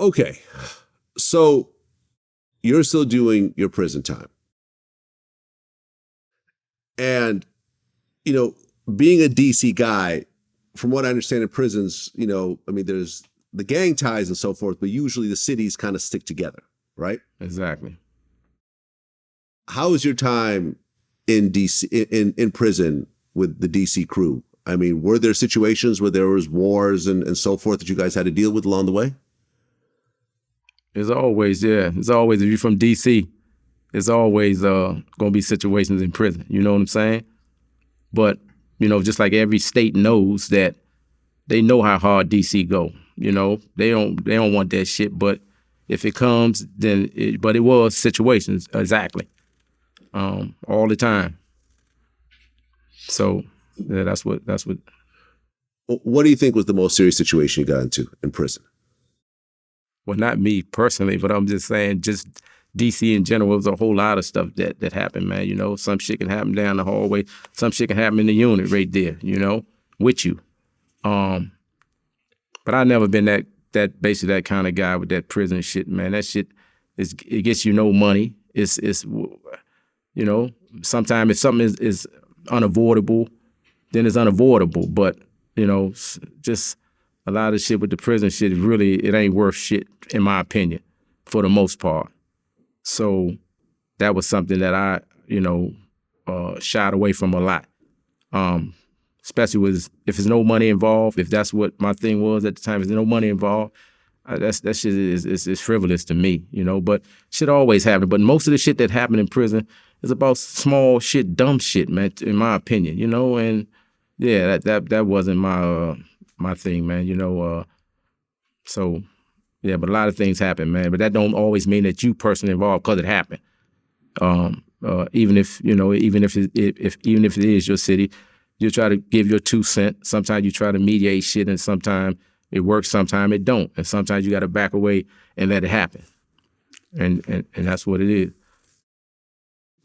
Okay. So you're still doing your prison time. And, being a DC guy, from what I understand in prisons, there's the gang ties and so forth, but usually the cities kind of stick together, right? Exactly. How was your time in DC in prison with the DC crew? I mean, were there situations where there was wars and so forth that you guys had to deal with along the way? It's always, if you're from DC, it's always going to be situations in prison. You know what I'm saying? But, just like every state knows that they know how hard DC go. They don't want that shit. But if it comes, but it was situations, exactly, all the time. So yeah, that's what. What do you think was the most serious situation you got into in prison? Well, not me personally, but I'm just saying, just DC in general, there's a whole lot of stuff that happened, man. Some shit can happen down the hallway. Some shit can happen in the unit right there, with you. But I've never been that basically that kind of guy with that prison shit, man. That shit it gets you no money. It's sometimes if something is unavoidable, then it's unavoidable. But just a lot of shit with the prison shit, it ain't worth shit, in my opinion, for the most part. So that was something that I, shied away from a lot. Especially if there's no money involved, if that's what my thing was at the time, if there's no money involved, that shit is frivolous to me, But shit always happened. But most of the shit that happened in prison is about small shit, dumb shit, man, in my opinion, And yeah, that wasn't my thing, man, So yeah, but a lot of things happen, man. But that don't always mean that you personally involved because it happened. Even if it is your city, you try to give your 2 cents. Sometimes you try to mediate shit, and sometimes it works, sometimes it don't, and sometimes you got to back away and let it happen. And that's what it is.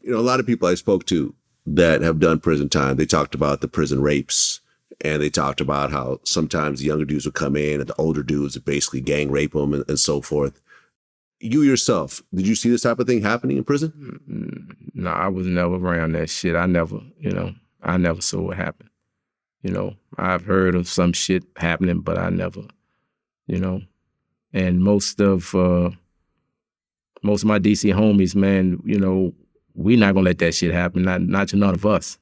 A lot of people I spoke to that have done prison time, they talked about the prison rapes. And they talked about how sometimes the younger dudes would come in and the older dudes would basically gang rape them and so forth. You yourself, did you see this type of thing happening in prison? No, I was never around that shit. I never saw it happen. I've heard of some shit happening, but I never, And most of my DC homies, man, we not gonna let that shit happen. Not to none of us,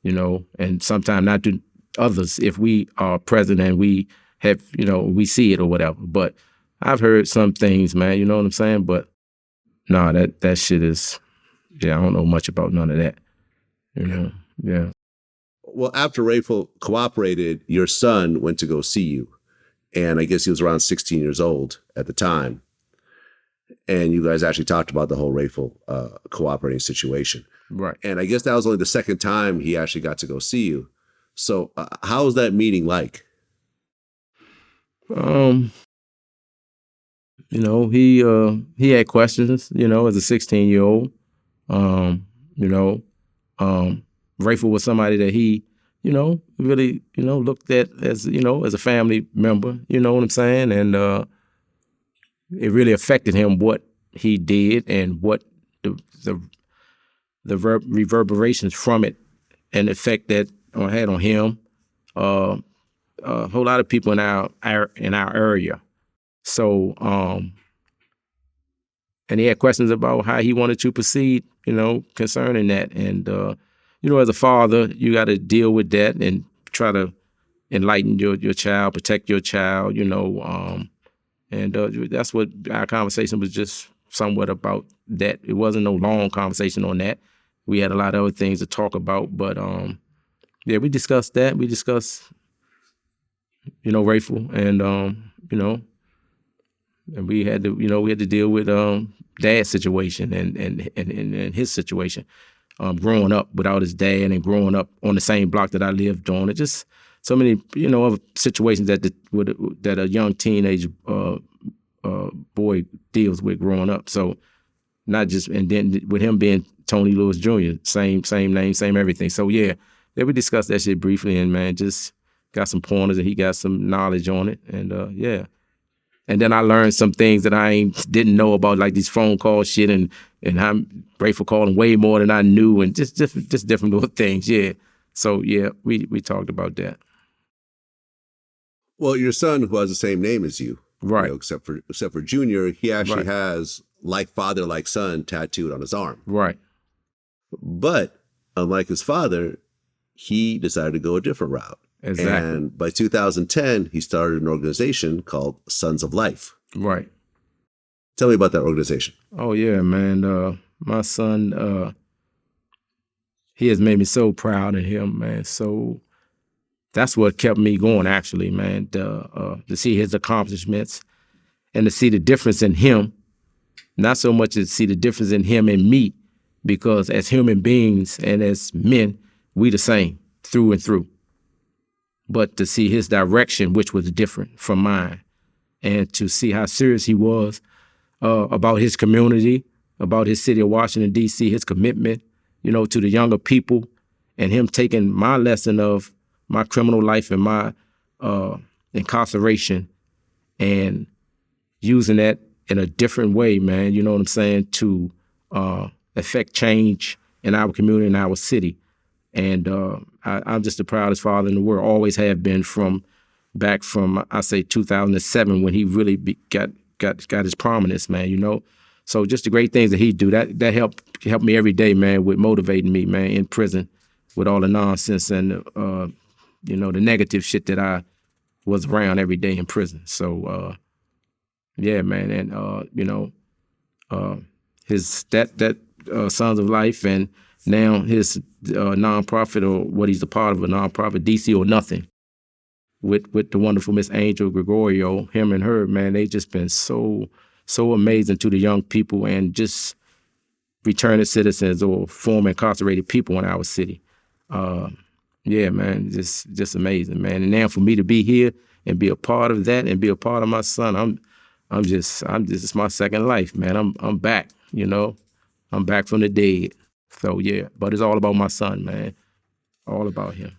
And sometimes not to others if we are present and we have, we see it or whatever. But I've heard some things, man, you know what I'm saying? But no, that shit is, I don't know much about none of that. Yeah. Well, after Rayful cooperated, your son went to go see you. And I guess he was around 16 years old at the time. And you guys actually talked about the whole Rayful cooperating situation. Right. And I guess that was only the second time he actually got to go see you. So how was that meeting like? He had questions, as a 16-year-old. Rayful was somebody that he, really, looked at as, as a family member, you know what I'm saying? And it really affected him what he did and what the reverberations from it and the effect that had on him, a whole lot of people in our area. So, and he had questions about how he wanted to proceed, concerning that. And, as a father, you got to deal with that and try to enlighten your child, protect your child, and that's what our conversation was, just somewhat about that. It wasn't no long conversation on that. We had a lot of other things to talk about, but yeah, we discussed that. We discussed, Rayful, and and we had to deal with dad's situation and his situation, growing up without his dad and growing up on the same block that I lived on. It just so many other situations that a young teenage boy deals with growing up. So not just, and then with him being Tony Lewis Jr., same name, same everything. So yeah, we discussed that shit briefly, and man, just got some pointers, and he got some knowledge on it, and yeah. And then I learned some things that didn't know about, like these phone call shit, and I'm grateful calling way more than I knew, and just different little things. Yeah. So yeah, we talked about that. Well, your son, who has the same name as you, Right. except for Junior, he actually Right. has like father, like son tattooed on his arm. Right. But unlike his father, he decided to go a different route. Exactly. And by 2010, he started an organization called Sons of Life. Right. Tell me about that organization. Oh yeah, man. My son, he has made me so proud of him, man. So that's what kept me going, actually, man. To see his accomplishments and to see the difference in him. Not so much to see the difference in him and me, because as human beings and as men, we the same through and through. But to see his direction, which was different from mine, and to see how serious he was about his community, about his city of Washington, D.C., his commitment, to the younger people, and him taking my lesson of my criminal life and my incarceration and using that in a different way, man, you know what I'm saying, to affect change in our community, in our city. And I'm just the proudest father in the world, always have been back from, I say, 2007, when he really got his prominence, man, So just the great things that he do, that helped me every day, man, with motivating me, man, in prison with all the nonsense and, the negative shit that I was around every day in prison. So, yeah, man, and, his Sons of Life, and now his nonprofit, or what he's a part of, a nonprofit, DC or Nothing, with the wonderful Miss Angel Gregorio, him and her, man, they just been so amazing to the young people and just returning citizens or former incarcerated people in our city. Yeah, man, just amazing, man. And now for me to be here and be a part of that and be a part of my son, it's my second life, man. I'm back, I'm back from the dead. So yeah, but it's all about my son, man. All about him.